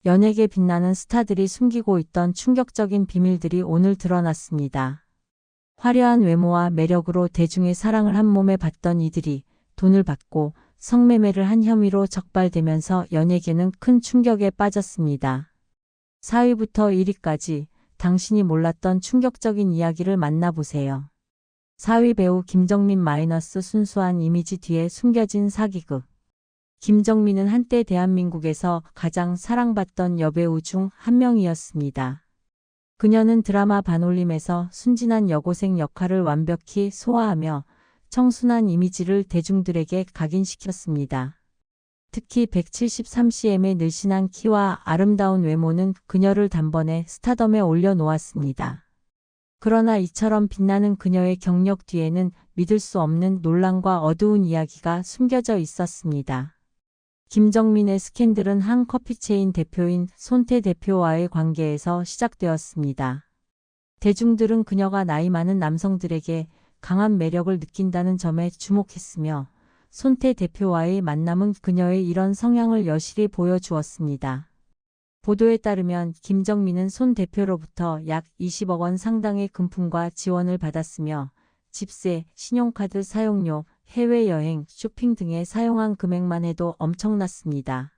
연예계 빛나는 스타들이 숨기고 있던 충격적인 비밀들이 오늘 드러났습니다. 화려한 외모와 매력으로 대중의 사랑을 한몸에 받던 이들이 돈을 받고 성매매를 한 혐의로 적발되면서 연예계는 큰 충격에 빠졌습니다. 4위부터 1위까지 당신이 몰랐던 충격적인 이야기를 만나보세요. 4위 배우 김정민 - 순수한 이미지 뒤에 숨겨진 사기극. 김정민은 한때 대한민국에서 가장 사랑받던 여배우 중 한 명이었습니다. 그녀는 드라마 반올림에서 순진한 여고생 역할을 완벽히 소화하며 청순한 이미지를 대중들에게 각인시켰습니다. 특히 173cm의 늘씬한 키와 아름다운 외모는 그녀를 단번에 스타덤에 올려놓았습니다. 그러나 이처럼 빛나는 그녀의 경력 뒤에는 믿을 수 없는 논란과 어두운 이야기가 숨겨져 있었습니다. 김정민의 스캔들은 한 커피체인 대표인 손태 대표와의 관계에서 시작되었습니다. 대중들은 그녀가 나이 많은 남성들에게 강한 매력을 느낀다는 점에 주목했으며 손태 대표와의 만남은 그녀의 이런 성향을 여실히 보여주었습니다. 보도에 따르면 김정민은 손 대표로부터 약 20억 원 상당의 금품과 지원을 받았으며 집세, 신용카드 사용료, 해외여행, 쇼핑 등에 사용한 금액만 해도 엄청났습니다.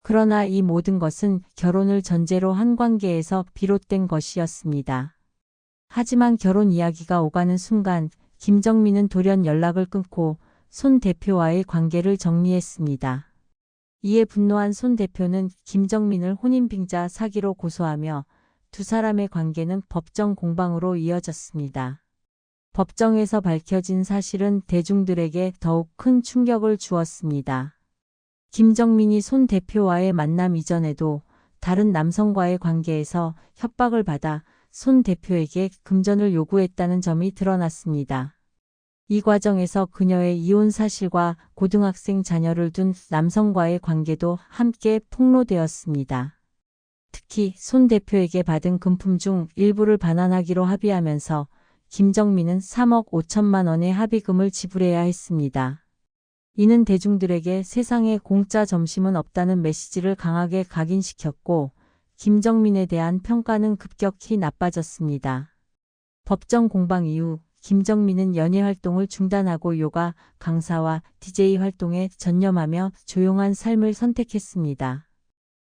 그러나 이 모든 것은 결혼을 전제로 한 관계에서 비롯된 것이었습니다. 하지만 결혼 이야기가 오가는 순간 김정민은 돌연 연락을 끊고 손 대표와의 관계를 정리했습니다. 이에 분노한 손 대표는 김정민을 혼인빙자 사기로 고소하며 두 사람의 관계는 법정 공방으로 이어졌습니다. 법정에서 밝혀진 사실은 대중들에게 더욱 큰 충격을 주었습니다. 김정민이 손 대표와의 만남 이전에도 다른 남성과의 관계에서 협박을 받아 손 대표에게 금전을 요구했다는 점이 드러났습니다. 이 과정에서 그녀의 이혼 사실과 고등학생 자녀를 둔 남성과의 관계도 함께 폭로되었습니다. 특히 손 대표에게 받은 금품 중 일부를 반환하기로 합의하면서 김정민은 3억 5천만 원의 합의금을 지불해야 했습니다. 이는 대중들에게 세상에 공짜 점심은 없다는 메시지를 강하게 각인시켰고 김정민에 대한 평가는 급격히 나빠졌습니다. 법정 공방 이후 김정민은 연예 활동을 중단하고 요가 강사와 DJ 활동에 전념하며 조용한 삶을 선택했습니다.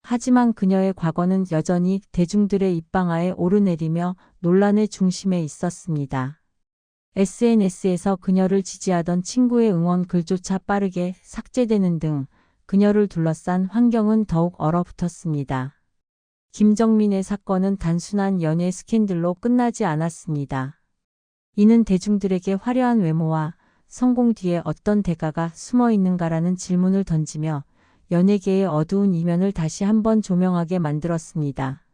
하지만 그녀의 과거는 여전히 대중들의 입방아에 오르내리며 논란의 중심에 있었습니다. SNS에서 그녀를 지지하던 친구의 응원 글조차 빠르게 삭제되는 등 그녀를 둘러싼 환경은 더욱 얼어붙었습니다. 김정민의 사건은 단순한 연예 스캔들로 끝나지 않았습니다. 이는 대중들에게 화려한 외모와 성공 뒤에 어떤 대가가 숨어 있는가라는 질문을 던지며 연예계의 어두운 이면을 다시 한번 조명하게 만들었습니다.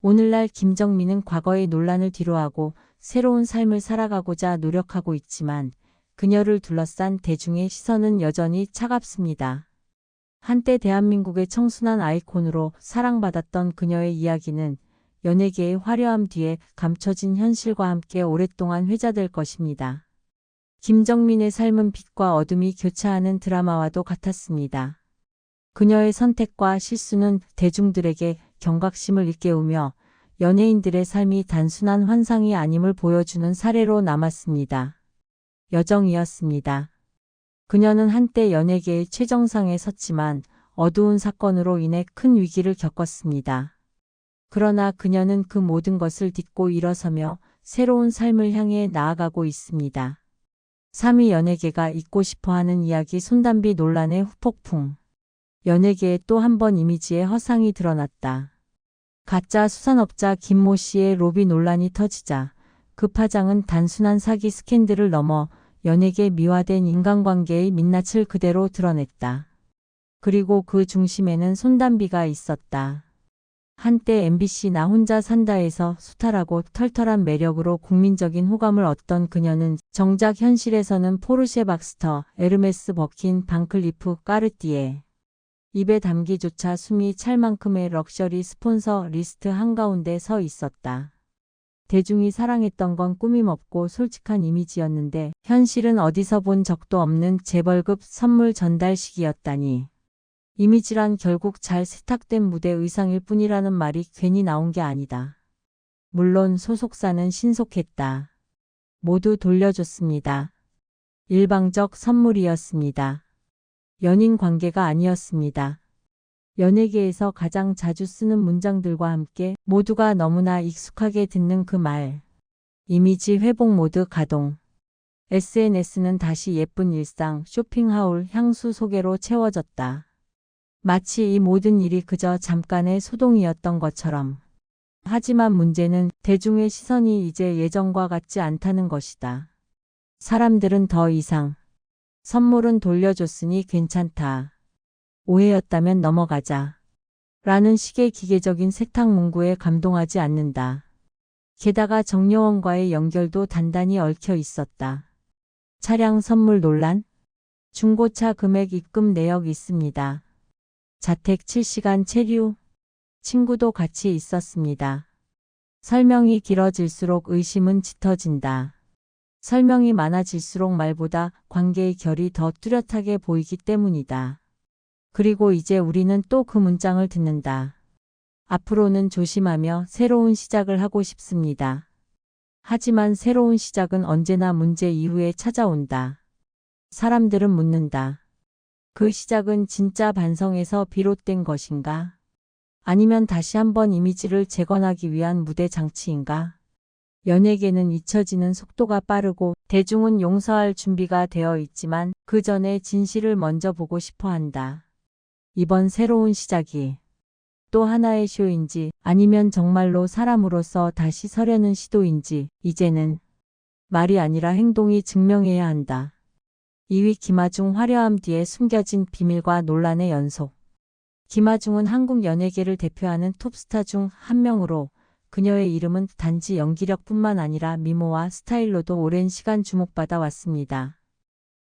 오늘날 김정민은 과거의 논란을 뒤로하고 새로운 삶을 살아가고자 노력하고 있지만 그녀를 둘러싼 대중의 시선은 여전히 차갑습니다. 한때 대한민국의 청순한 아이콘으로 사랑받았던 그녀의 이야기는 연예계의 화려함 뒤에 감춰진 현실과 함께 오랫동안 회자될 것입니다. 김정민의 삶은 빛과 어둠이 교차하는 드라마와도 같았습니다. 그녀의 선택과 실수는 대중들에게 경각심을 일깨우며 연예인들의 삶이 단순한 환상이 아님을 보여주는 사례로 남았습니다. 여정이었습니다. 그녀는 한때 연예계의 최정상에 섰지만 어두운 사건으로 인해 큰 위기를 겪었습니다. 그러나 그녀는 그 모든 것을 딛고 일어서며 새로운 삶을 향해 나아가고 있습니다. 3위 연예계가 잊고 싶어하는 이야기 손담비 논란의 후폭풍. 연예계에 또 한 번 이미지의 허상이 드러났다. 가짜 수산업자 김모 씨의 로비 논란이 터지자 그 파장은 단순한 사기 스캔들을 넘어 연예계 미화된 인간관계의 민낯을 그대로 드러냈다. 그리고 그 중심에는 손담비가 있었다. 한때 MBC 나 혼자 산다에서 수탈하고 털털한 매력으로 국민적인 호감을 얻던 그녀는 정작 현실에서는 포르쉐 박스터, 에르메스 버킨, 방클리프, 까르띠에 입에 담기조차 숨이 찰 만큼의 럭셔리 스폰서 리스트 한가운데 서 있었다. 대중이 사랑했던 건 꾸밈없고 솔직한 이미지였는데 현실은 어디서 본 적도 없는 재벌급 선물 전달식이었다니. 이미지란 결국 잘 세탁된 무대 의상일 뿐이라는 말이 괜히 나온 게 아니다. 물론 소속사는 신속했다. 모두 돌려줬습니다. 일방적 선물이었습니다. 연인 관계가 아니었습니다. 연예계에서 가장 자주 쓰는 문장들과 함께 모두가 너무나 익숙하게 듣는 그 말. 이미지 회복 모드 가동. SNS는 다시 예쁜 일상, 쇼핑하울, 향수 소개로 채워졌다. 마치 이 모든 일이 그저 잠깐의 소동이었던 것처럼. 하지만 문제는 대중의 시선이 이제 예전과 같지 않다는 것이다. 사람들은 더 이상 선물은 돌려줬으니 괜찮다. 오해였다면 넘어가자. 라는 식의 기계적인 세탁 문구에 감동하지 않는다. 게다가 정여원과의 연결도 단단히 얽혀 있었다. 차량 선물 논란? 중고차 금액 입금 내역 있습니다. 자택 7시간 체류? 친구도 같이 있었습니다. 설명이 길어질수록 의심은 짙어진다. 설명이 많아질수록 말보다 관계의 결이 더 뚜렷하게 보이기 때문이다. 그리고 이제 우리는 또 그 문장을 듣는다. 앞으로는 조심하며 새로운 시작을 하고 싶습니다. 하지만 새로운 시작은 언제나 문제 이후에 찾아온다. 사람들은 묻는다. 그 시작은 진짜 반성에서 비롯된 것인가? 아니면 다시 한번 이미지를 재건하기 위한 무대 장치인가? 연예계는 잊혀지는 속도가 빠르고 대중은 용서할 준비가 되어 있지만 그 전에 진실을 먼저 보고 싶어 한다. 이번 새로운 시작이 또 하나의 쇼인지 아니면 정말로 사람으로서 다시 서려는 시도인지 이제는 말이 아니라 행동이 증명해야 한다. 2위 김아중 화려함 뒤에 숨겨진 비밀과 논란의 연속. 김아중은 한국 연예계를 대표하는 톱스타 중 한 명으로 그녀의 이름은 단지 연기력뿐만 아니라 미모와 스타일로도 오랜 시간 주목받아 왔습니다.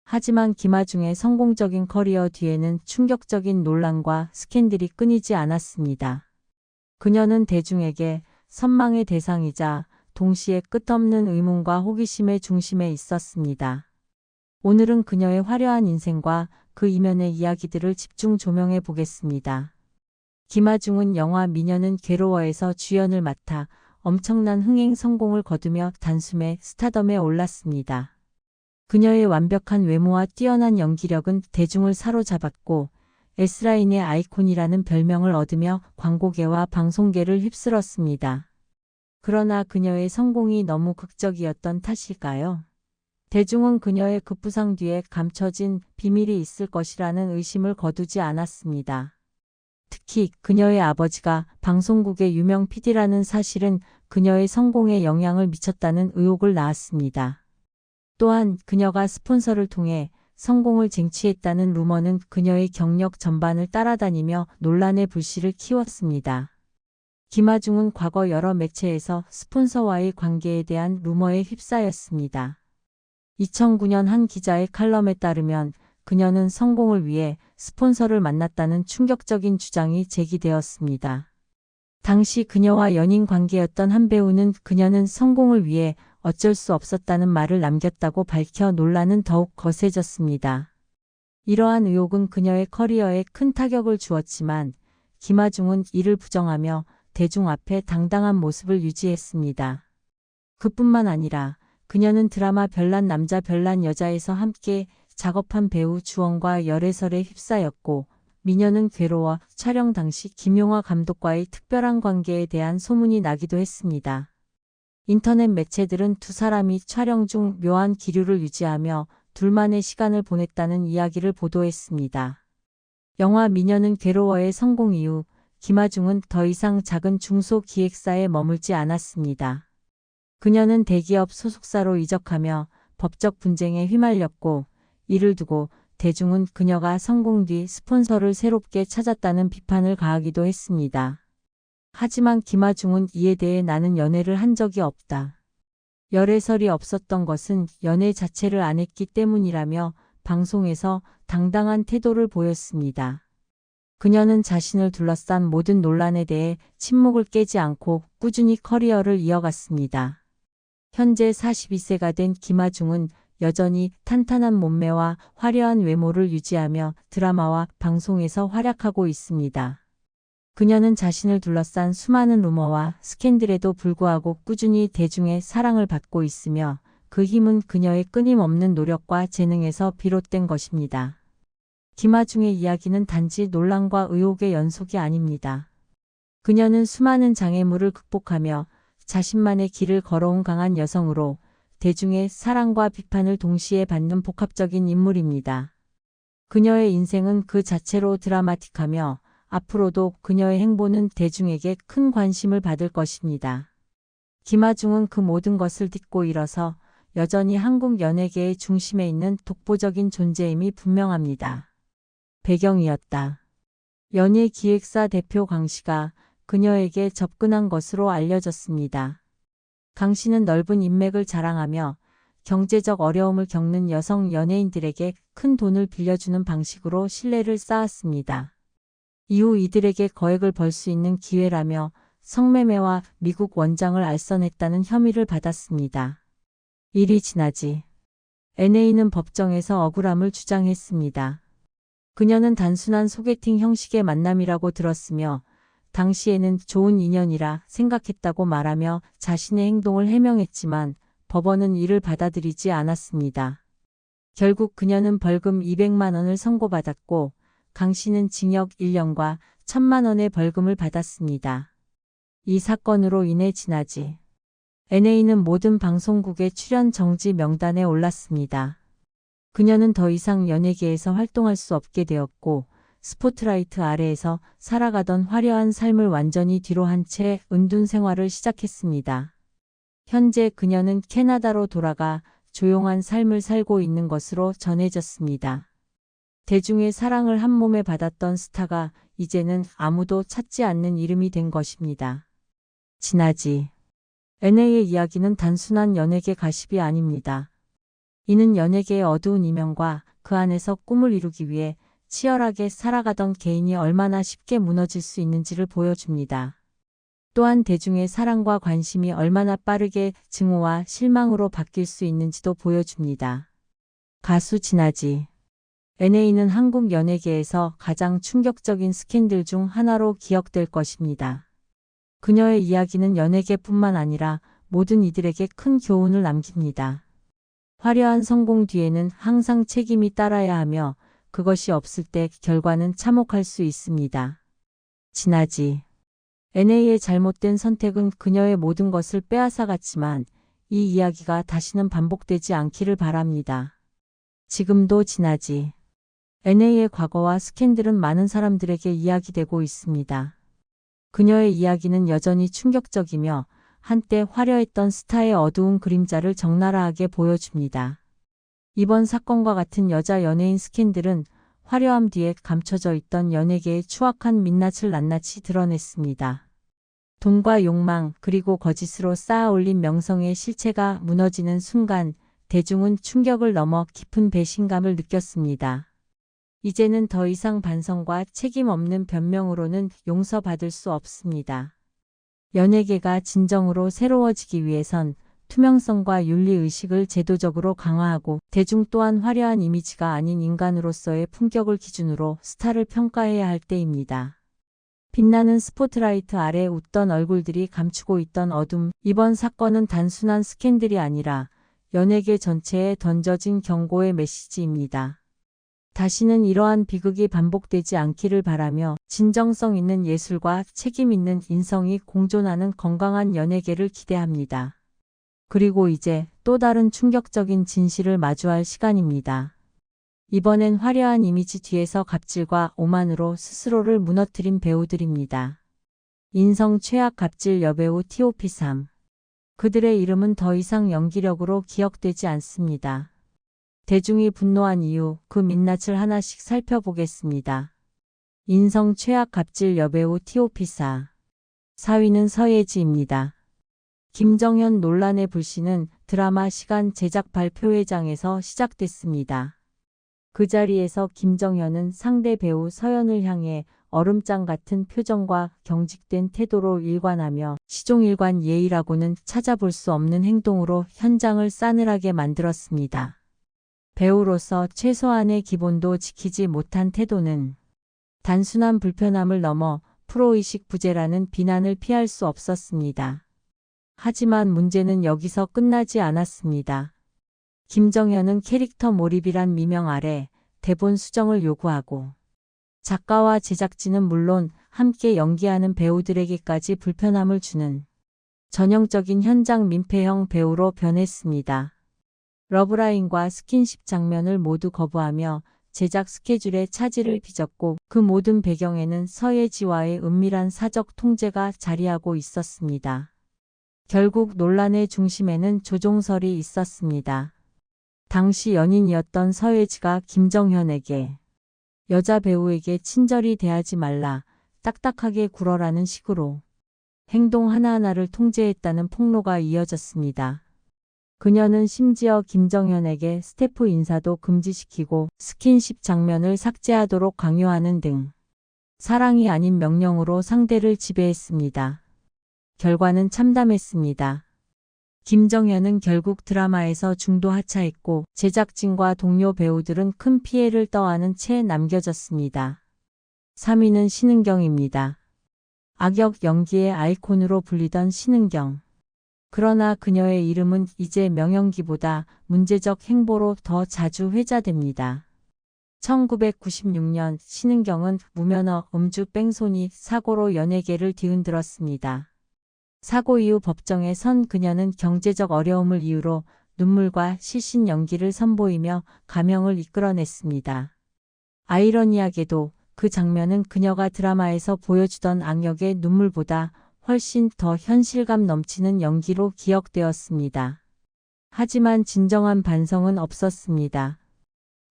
하지만 김아중의 성공적인 커리어 뒤에는 충격적인 논란과 스캔들이 끊이지 않았습니다. 그녀는 대중에게 선망의 대상이자 동시에 끝없는 의문과 호기심의 중심에 있었습니다. 오늘은 그녀의 화려한 인생과 그 이면의 이야기들을 집중 조명해 보겠습니다. 김아중은 영화 미녀는 괴로워에서 주연을 맡아 엄청난 흥행 성공을 거두며 단숨에 스타덤에 올랐습니다. 그녀의 완벽한 외모와 뛰어난 연기력은 대중을 사로잡았고 S라인의 아이콘이라는 별명을 얻으며 광고계와 방송계를 휩쓸었습니다. 그러나 그녀의 성공이 너무 극적이었던 탓일까요? 대중은 그녀의 급부상 뒤에 감춰진 비밀이 있을 것이라는 의심을 거두지 않았습니다. 특히 그녀의 아버지가 방송국의 유명 PD라는 사실은 그녀의 성공에 영향을 미쳤다는 의혹을 낳았습니다. 또한 그녀가 스폰서를 통해 성공을 쟁취했다는 루머는 그녀의 경력 전반을 따라다니며 논란의 불씨를 키웠습니다. 김아중은 과거 여러 매체에서 스폰서와의 관계에 대한 루머에 휩싸였습니다. 2009년 한 기자의 칼럼에 따르면 그녀는 성공을 위해 스폰서를 만났다는 충격적인 주장이 제기되었습니다. 당시 그녀와 연인 관계였던 한 배우는 그녀는 성공을 위해 어쩔 수 없었다는 말을 남겼다고 밝혀 논란은 더욱 거세졌습니다. 이러한 의혹은 그녀의 커리어에 큰 타격을 주었지만 김아중은 이를 부정하며 대중 앞에 당당한 모습을 유지했습니다. 그뿐만 아니라 그녀는 드라마 별난 남자 별난 여자에서 함께 작업한 배우 주원과 열애설에 휩싸였고 미녀는 괴로워 촬영 당시 김용화 감독과의 특별한 관계에 대한 소문이 나기도 했습니다. 인터넷 매체들은 두 사람이 촬영 중 묘한 기류를 유지하며 둘만의 시간을 보냈다는 이야기를 보도했습니다. 영화 미녀는 괴로워의 성공 이후 김아중은 더 이상 작은 중소기획사에 머물지 않았습니다. 그녀는 대기업 소속사로 이적하며 법적 분쟁에 휘말렸고 이를 두고 대중은 그녀가 성공 뒤 스폰서를 새롭게 찾았다는 비판을 가하기도 했습니다. 하지만 김아중은 이에 대해 나는 연애를 한 적이 없다. 열애설이 없었던 것은 연애 자체를 안 했기 때문이라며 방송에서 당당한 태도를 보였습니다. 그녀는 자신을 둘러싼 모든 논란에 대해 침묵을 깨지 않고 꾸준히 커리어를 이어갔습니다. 현재 42세가 된 김아중은 여전히 탄탄한 몸매와 화려한 외모를 유지하며 드라마와 방송에서 활약하고 있습니다. 그녀는 자신을 둘러싼 수많은 루머와 스캔들에도 불구하고 꾸준히 대중의 사랑을 받고 있으며 그 힘은 그녀의 끊임없는 노력과 재능에서 비롯된 것입니다. 김아중의 이야기는 단지 논란과 의혹의 연속이 아닙니다. 그녀는 수많은 장애물을 극복하며 자신만의 길을 걸어온 강한 여성으로 대중의 사랑과 비판을 동시에 받는 복합적인 인물입니다. 그녀의 인생은 그 자체로 드라마틱하며 앞으로도 그녀의 행보는 대중에게 큰 관심을 받을 것입니다. 김아중은 그 모든 것을 딛고 일어서 여전히 한국 연예계의 중심에 있는 독보적인 존재임이 분명합니다. 배경이었다. 연예기획사 대표 강 씨가 그녀에게 접근한 것으로 알려졌습니다. 강 씨는 넓은 인맥을 자랑하며 경제적 어려움을 겪는 여성 연예인들에게 큰 돈을 빌려주는 방식으로 신뢰를 쌓았습니다. 이후 이들에게 거액을 벌 수 있는 기회라며 성매매와 미국 원장을 알선했다는 혐의를 받았습니다. 일이 지나지 NA는 법정에서 억울함을 주장했습니다. 그녀는 단순한 소개팅 형식의 만남이라고 들었으며 당시에는 좋은 인연이라 생각했다고 말하며 자신의 행동을 해명했지만 법원은 이를 받아들이지 않았습니다. 결국 그녀는 벌금 200만 원을 선고받았고 강 씨는 징역 1년과 1,000만 원의 벌금을 받았습니다. 이 사건으로 인해 지나지 NA는 모든 방송국의 출연 정지 명단에 올랐습니다. 그녀는 더 이상 연예계에서 활동할 수 없게 되었고 스포트라이트 아래에서 살아가던 화려한 삶을 완전히 뒤로 한 채 은둔 생활을 시작했습니다. 현재 그녀는 캐나다로 돌아가 조용한 삶을 살고 있는 것으로 전해졌습니다. 대중의 사랑을 한 몸에 받았던 스타가 이제는 아무도 찾지 않는 이름이 된 것입니다. 지나지 NA의 이야기는 단순한 연예계 가십이 아닙니다. 이는 연예계의 어두운 이면과 그 안에서 꿈을 이루기 위해 치열하게 살아가던 개인이 얼마나 쉽게 무너질 수 있는지를 보여줍니다. 또한 대중의 사랑과 관심이 얼마나 빠르게 증오와 실망으로 바뀔 수 있는지도 보여줍니다. 가수 지나지 NA는 한국 연예계에서 가장 충격적인 스캔들 중 하나로 기억될 것입니다. 그녀의 이야기는 연예계뿐만 아니라 모든 이들에게 큰 교훈을 남깁니다. 화려한 성공 뒤에는 항상 책임이 따라야 하며 그것이 없을 때 결과는 참혹할 수 있습니다. 지나지 NA의 잘못된 선택은 그녀의 모든 것을 빼앗아갔지만 이 이야기가 다시는 반복되지 않기를 바랍니다. 지금도 지나지 NA의 과거와 스캔들은 많은 사람들에게 이야기되고 있습니다. 그녀의 이야기는 여전히 충격적이며 한때 화려했던 스타의 어두운 그림자를 적나라하게 보여줍니다. 이번 사건과 같은 여자 연예인 스캔들은 화려함 뒤에 감춰져 있던 연예계의 추악한 민낯을 낱낱이 드러냈습니다. 돈과 욕망 그리고 거짓으로 쌓아올린 명성의 실체가 무너지는 순간 대중은 충격을 넘어 깊은 배신감을 느꼈습니다. 이제는 더 이상 반성과 책임 없는 변명으로는 용서받을 수 없습니다. 연예계가 진정으로 새로워지기 위해선 투명성과 윤리의식을 제도적으로 강화하고 대중 또한 화려한 이미지가 아닌 인간으로서의 품격을 기준으로 스타를 평가해야 할 때입니다. 빛나는 스포트라이트 아래 웃던 얼굴들이 감추고 있던 어둠. 이번 사건은 단순한 스캔들이 아니라 연예계 전체에 던져진 경고의 메시지입니다. 다시는 이러한 비극이 반복되지 않기를 바라며 진정성 있는 예술과 책임 있는 인성이 공존하는 건강한 연예계를 기대합니다. 그리고 이제 또 다른 충격적인 진실을 마주할 시간입니다. 이번엔 화려한 이미지 뒤에서 갑질과 오만으로 스스로를 무너뜨린 배우들입니다. 인성 최악 갑질 여배우 T.O.P. 그들의 이름은 더 이상 연기력으로 기억되지 않습니다. 대중이 분노한 이유, 그 민낯을 하나씩 살펴보겠습니다. 인성 최악 갑질 여배우 T.O.P. 4위는 서예지입니다. 김정현 논란의 불씨는 드라마 시간 제작 발표회장에서 시작됐습니다. 그 자리에서 김정현은 상대 배우 서연을 향해 얼음장 같은 표정과 경직된 태도로 일관하며 시종일관 예의라고는 찾아볼 수 없는 행동으로 현장을 싸늘하게 만들었습니다. 배우로서 최소한의 기본도 지키지 못한 태도는 단순한 불편함을 넘어 프로의식 부재라는 비난을 피할 수 없었습니다. 하지만 문제는 여기서 끝나지 않았습니다. 김정현은 캐릭터 몰입이란 미명 아래 대본 수정을 요구하고 작가와 제작진은 물론 함께 연기하는 배우들에게까지 불편함을 주는 전형적인 현장 민폐형 배우로 변했습니다. 러브라인과 스킨십 장면을 모두 거부하며 제작 스케줄에 차질을 빚었고 그 모든 배경에는 서예지와의 은밀한 사적 통제가 자리하고 있었습니다. 결국 논란의 중심에는 조종설이 있었습니다. 당시 연인이었던 서예지가 김정현에게 여자 배우에게 친절히 대하지 말라, 딱딱하게 굴어라는 식으로 행동 하나하나를 통제했다는 폭로가 이어졌습니다. 그녀는 심지어 김정현에게 스태프 인사도 금지시키고 스킨십 장면을 삭제하도록 강요하는 등 사랑이 아닌 명령으로 상대를 지배했습니다. 결과는 참담했습니다. 김정현은 결국 드라마에서 중도 하차했고 제작진과 동료 배우들은 큰 피해를 떠안은 채 남겨졌습니다. 3위는 신은경입니다. 악역 연기의 아이콘으로 불리던 신은경. 그러나 그녀의 이름은 이제 명연기보다 문제적 행보로 더 자주 회자됩니다. 1996년 신은경은 무면허 음주 뺑소니 사고로 연예계를 뒤흔들었습니다. 사고 이후 법정에 선 그녀는 경제적 어려움을 이유로 눈물과 실신 연기를 선보이며 감형을 이끌어냈습니다. 아이러니하게도 그 장면은 그녀가 드라마에서 보여주던 악역의 눈물보다 훨씬 더 현실감 넘치는 연기로 기억되었습니다. 하지만 진정한 반성은 없었습니다.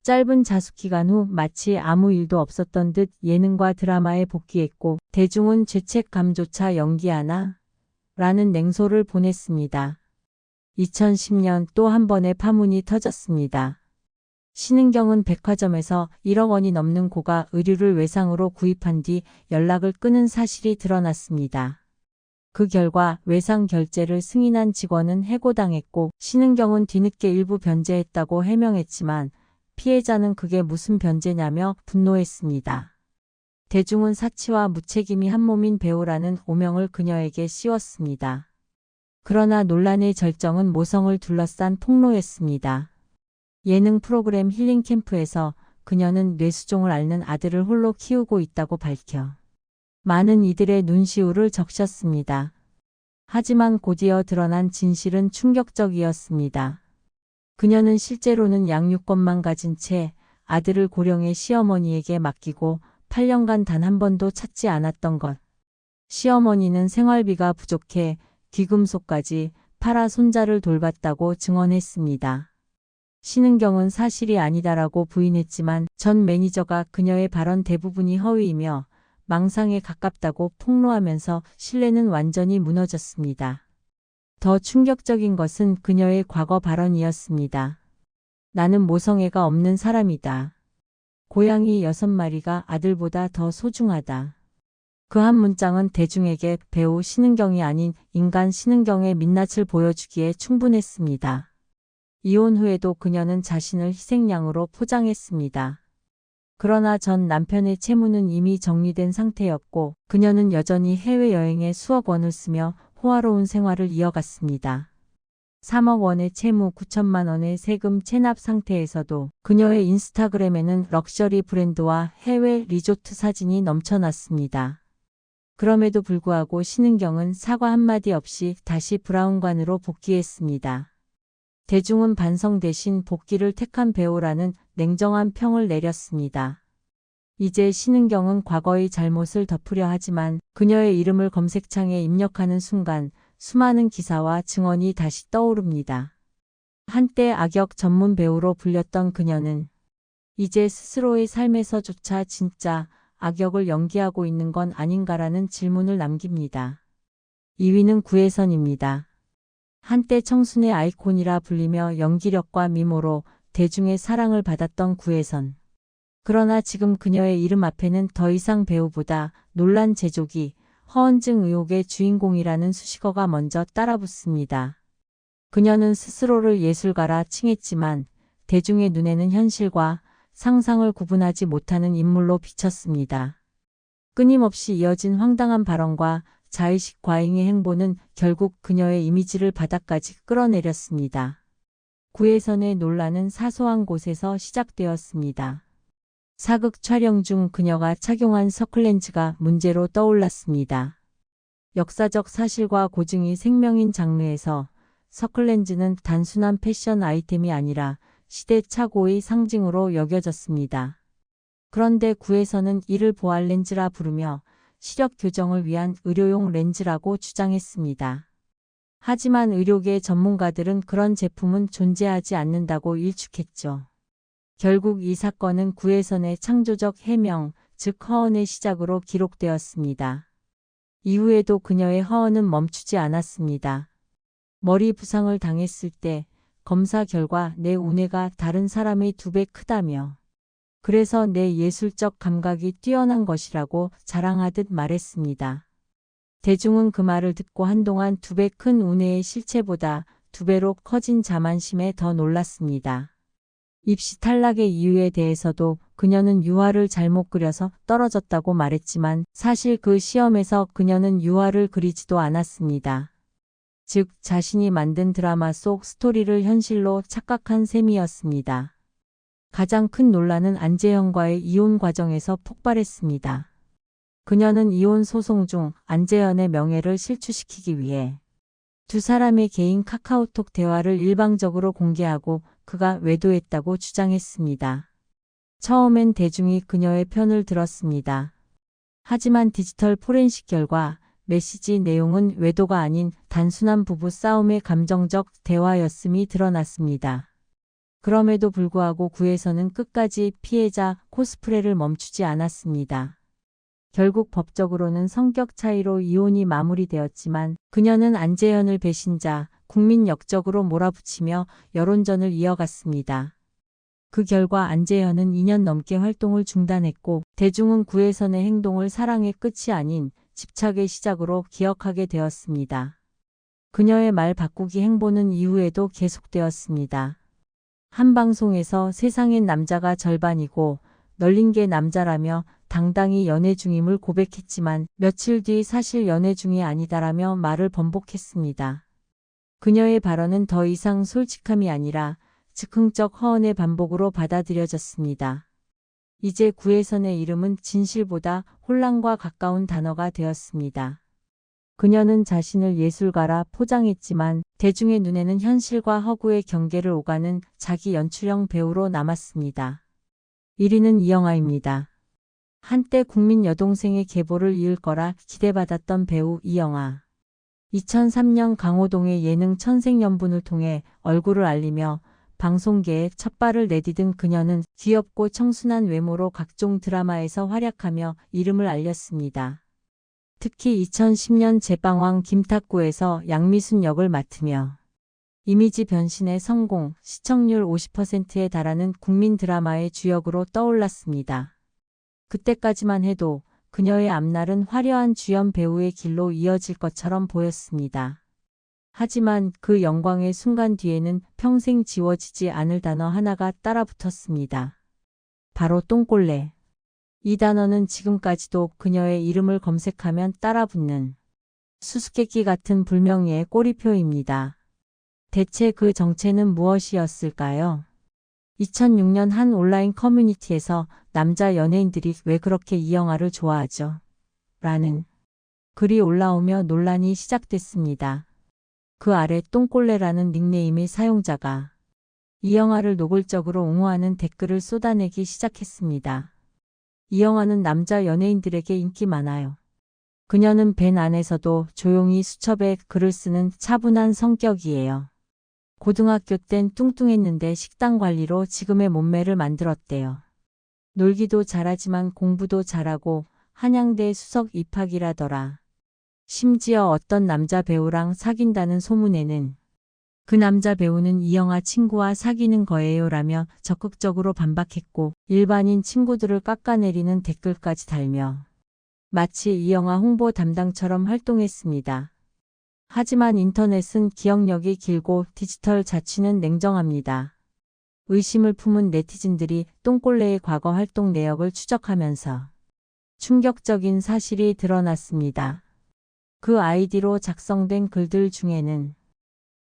짧은 자숙기간 후 마치 아무 일도 없었던 듯 예능과 드라마에 복귀했고 대중은 죄책감조차 연기하나? 라는 냉소를 보냈습니다. 2010년 또 한 번의 파문이 터졌습니다. 신은경은 백화점에서 1억 원이 넘는 고가 의류를 외상으로 구입한 뒤 연락을 끊은 사실이 드러났습니다. 그 결과 외상 결제를 승인한 직원은 해고당했고 신은경은 뒤늦게 일부 변제했다고 해명했지만 피해자는 그게 무슨 변제냐며 분노했습니다. 대중은 사치와 무책임이 한몸인 배우라는 오명을 그녀에게 씌웠습니다. 그러나 논란의 절정은 모성을 둘러싼 폭로였습니다. 예능 프로그램 힐링캠프에서 그녀는 뇌수종을 앓는 아들을 홀로 키우고 있다고 밝혀 많은 이들의 눈시울을 적셨습니다. 하지만 곧이어 드러난 진실은 충격적이었습니다. 그녀는 실제로는 양육권만 가진 채 아들을 고령의 시어머니에게 맡기고 8년간 단 한 번도 찾지 않았던 것. 시어머니는 생활비가 부족해 귀금속까지 팔아 손자를 돌봤다고 증언했습니다. 신은경은 사실이 아니다라고 부인했지만 전 매니저가 그녀의 발언 대부분이 허위이며 망상에 가깝다고 폭로하면서 신뢰는 완전히 무너졌습니다. 더 충격적인 것은 그녀의 과거 발언이었습니다. 나는 모성애가 없는 사람이다. 고양이 6마리가 아들보다 더 소중하다. 그 한 문장은 대중에게 배우 신은경이 아닌 인간 신은경의 민낯을 보여주기에 충분했습니다. 이혼 후에도 그녀는 자신을 희생양으로 포장했습니다. 그러나 전 남편의 채무는 이미 정리된 상태였고 그녀는 여전히 해외여행에 수억 원을 쓰며 호화로운 생활을 이어갔습니다. 3억 원의 채무 9천만 원의 세금 체납 상태에서도 그녀의 인스타그램에는 럭셔리 브랜드와 해외 리조트 사진이 넘쳐났습니다. 그럼에도 불구하고 신은경은 사과 한마디 없이 다시 브라운관으로 복귀했습니다. 대중은 반성 대신 복귀를 택한 배우라는 냉정한 평을 내렸습니다. 이제 신은경은 과거의 잘못을 덮으려 하지만 그녀의 이름을 검색창에 입력하는 순간 수많은 기사와 증언이 다시 떠오릅니다. 한때 악역 전문 배우로 불렸던 그녀는 이제 스스로의 삶에서조차 진짜 악역을 연기하고 있는 건 아닌가라는 질문을 남깁니다. 2위는 구혜선입니다. 한때 청순의 아이콘이라 불리며 연기력과 미모로 대중의 사랑을 받았던 구혜선. 그러나 지금 그녀의 이름 앞에는 더 이상 배우보다 논란 제조기, 허언증 의혹의 주인공이라는 수식어가 먼저 따라붙습니다. 그녀는 스스로를 예술가라 칭했지만 대중의 눈에는 현실과 상상을 구분하지 못하는 인물로 비쳤습니다. 끊임없이 이어진 황당한 발언과 자의식 과잉의 행보는 결국 그녀의 이미지를 바닥까지 끌어내렸습니다. 구혜선의 논란은 사소한 곳에서 시작되었습니다. 사극 촬영 중 그녀가 착용한 서클렌즈가 문제로 떠올랐습니다. 역사적 사실과 고증이 생명인 장르에서 서클렌즈는 단순한 패션 아이템이 아니라 시대착오의 상징으로 여겨졌습니다. 그런데 구에서는 이를 보안 렌즈라 부르며 시력 교정을 위한 의료용 렌즈라고 주장했습니다. 하지만 의료계 전문가들은 그런 제품은 존재하지 않는다고 일축했죠. 결국 이 사건은 구혜선의 창조적 해명, 즉 허언의 시작으로 기록되었습니다. 이후에도 그녀의 허언은 멈추지 않았습니다. 머리 부상을 당했을 때 검사 결과 내 우뇌가 다른 사람의 2배 크다며 그래서 내 예술적 감각이 뛰어난 것이라고 자랑하듯 말했습니다. 대중은 그 말을 듣고 한동안 2배 큰 우뇌의 실체보다 2배로 커진 자만심에 더 놀랐습니다. 입시 탈락의 이유에 대해서도 그녀는 유화를 잘못 그려서 떨어졌다고 말했지만 사실 그 시험에서 그녀는 유화를 그리지도 않았습니다. 즉 자신이 만든 드라마 속 스토리를 현실로 착각한 셈이었습니다. 가장 큰 논란은 안재현과의 이혼 과정에서 폭발했습니다. 그녀는 이혼 소송 중 안재현의 명예를 실추시키기 위해 두 사람의 개인 카카오톡 대화를 일방적으로 공개하고 그가 외도했다고 주장했습니다. 처음엔 대중이 그녀의 편을 들었습니다. 하지만 디지털 포렌식 결과 메시지 내용은 외도가 아닌 단순한 부부 싸움의 감정적 대화였음이 드러났습니다. 그럼에도 불구하고 구에서는 끝까지 피해자 코스프레를 멈추지 않았습니다. 결국 법적으로는 성격 차이로 이혼이 마무리되었지만 그녀는 안재현을 배신자, 국민 역적으로 몰아붙이며 여론전을 이어갔습니다. 그 결과 안재현은 2년 넘게 활동을 중단했고 대중은 구혜선의 행동을 사랑의 끝이 아닌 집착의 시작으로 기억하게 되었습니다. 그녀의 말 바꾸기 행보는 이후에도 계속되었습니다. 한 방송에서 세상엔 남자가 절반이고 널린 게 남자라며 당당히 연애 중임을 고백했지만 며칠 뒤 사실 연애 중이 아니다라며 말을 번복했습니다. 그녀의 발언은 더 이상 솔직함이 아니라 즉흥적 허언의 반복으로 받아들여졌습니다. 이제 구혜선의 이름은 진실보다 혼란과 가까운 단어가 되었습니다. 그녀는 자신을 예술가라 포장했지만 대중의 눈에는 현실과 허구의 경계를 오가는 자기 연출형 배우로 남았습니다. 1위는 이영아입니다. 한때 국민 여동생의 계보를 이을 거라 기대받았던 배우 이영아. 2003년 강호동의 예능 천생연분을 통해 얼굴을 알리며 방송계에 첫발을 내디딘 그녀는 귀엽고 청순한 외모로 각종 드라마에서 활약하며 이름을 알렸습니다. 특히 2010년 제빵왕 김탁구에서 양미순 역을 맡으며 이미지 변신의 성공, 시청률 50%에 달하는 국민 드라마의 주역으로 떠올랐습니다. 그때까지만 해도 그녀의 앞날은 화려한 주연 배우의 길로 이어질 것처럼 보였습니다. 하지만 그 영광의 순간 뒤에는 평생 지워지지 않을 단어 하나가 따라붙었습니다. 바로 똥꼴레. 이 단어는 지금까지도 그녀의 이름을 검색하면 따라붙는 수수께끼 같은 불명예의 꼬리표입니다. 대체 그 정체는 무엇이었을까요? 2006년 한 온라인 커뮤니티에서 남자 연예인들이 왜 그렇게 이영아를 좋아하죠? 라는 글이 올라오며 논란이 시작됐습니다. 그 아래 똥꼴레라는 닉네임의 사용자가 이영아를 노골적으로 옹호하는 댓글을 쏟아내기 시작했습니다. 이영아는 남자 연예인들에게 인기 많아요. 그녀는 밴 안에서도 조용히 수첩에 글을 쓰는 차분한 성격이에요. 고등학교 땐 뚱뚱했는데 식단 관리로 지금의 몸매를 만들었대요. 놀기도 잘하지만 공부도 잘하고 한양대 수석 입학이라더라. 심지어 어떤 남자 배우랑 사귄다는 소문에는 그 남자 배우는 이영아 친구와 사귀는 거예요 라며 적극적으로 반박했고 일반인 친구들을 깎아내리는 댓글까지 달며 마치 이영아 홍보 담당처럼 활동했습니다. 하지만 인터넷은 기억력이 길고 디지털 자취는 냉정합니다. 의심을 품은 네티즌들이 똥꼴레의 과거 활동 내역을 추적하면서 충격적인 사실이 드러났습니다. 그 아이디로 작성된 글들 중에는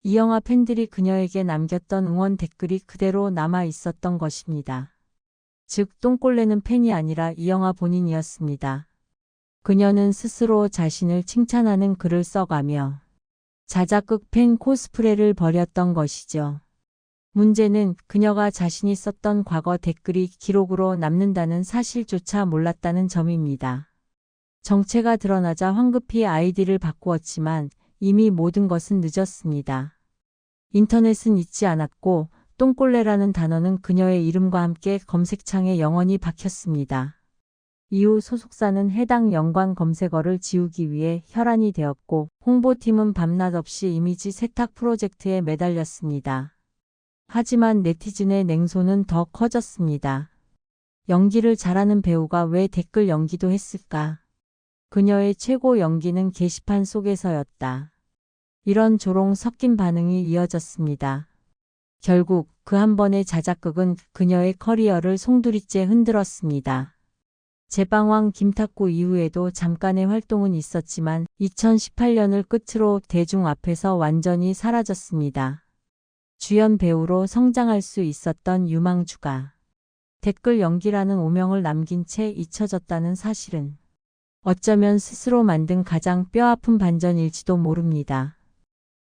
이영하 팬들이 그녀에게 남겼던 응원 댓글이 그대로 남아 있었던 것입니다. 즉, 똥꼴레는 팬이 아니라 이영하 본인이었습니다. 그녀는 스스로 자신을 칭찬하는 글을 써가며 자작극 팬 코스프레를 벌였던 것이죠. 문제는 그녀가 자신이 썼던 과거 댓글이 기록으로 남는다는 사실조차 몰랐다는 점입니다. 정체가 드러나자 황급히 아이디를 바꾸었지만 이미 모든 것은 늦었습니다. 인터넷은 잊지 않았고 똥꼴레라는 단어는 그녀의 이름과 함께 검색창에 영원히 박혔습니다. 이후 소속사는 해당 연관 검색어를 지우기 위해 혈안이 되었고 홍보팀은 밤낮 없이 이미지 세탁 프로젝트에 매달렸습니다. 하지만 네티즌의 냉소는 더 커졌습니다. 연기를 잘하는 배우가 왜 댓글 연기도 했을까? 그녀의 최고 연기는 게시판 속에서였다. 이런 조롱 섞인 반응이 이어졌습니다. 결국 그 한 번의 자작극은 그녀의 커리어를 송두리째 흔들었습니다. 제방왕 김탁구 이후에도 잠깐의 활동은 있었지만 2018년을 끝으로 대중 앞에서 완전히 사라졌습니다. 주연 배우로 성장할 수 있었던 유망주가 댓글 연기라는 오명을 남긴 채 잊혀졌다는 사실은 어쩌면 스스로 만든 가장 뼈아픈 반전일지도 모릅니다.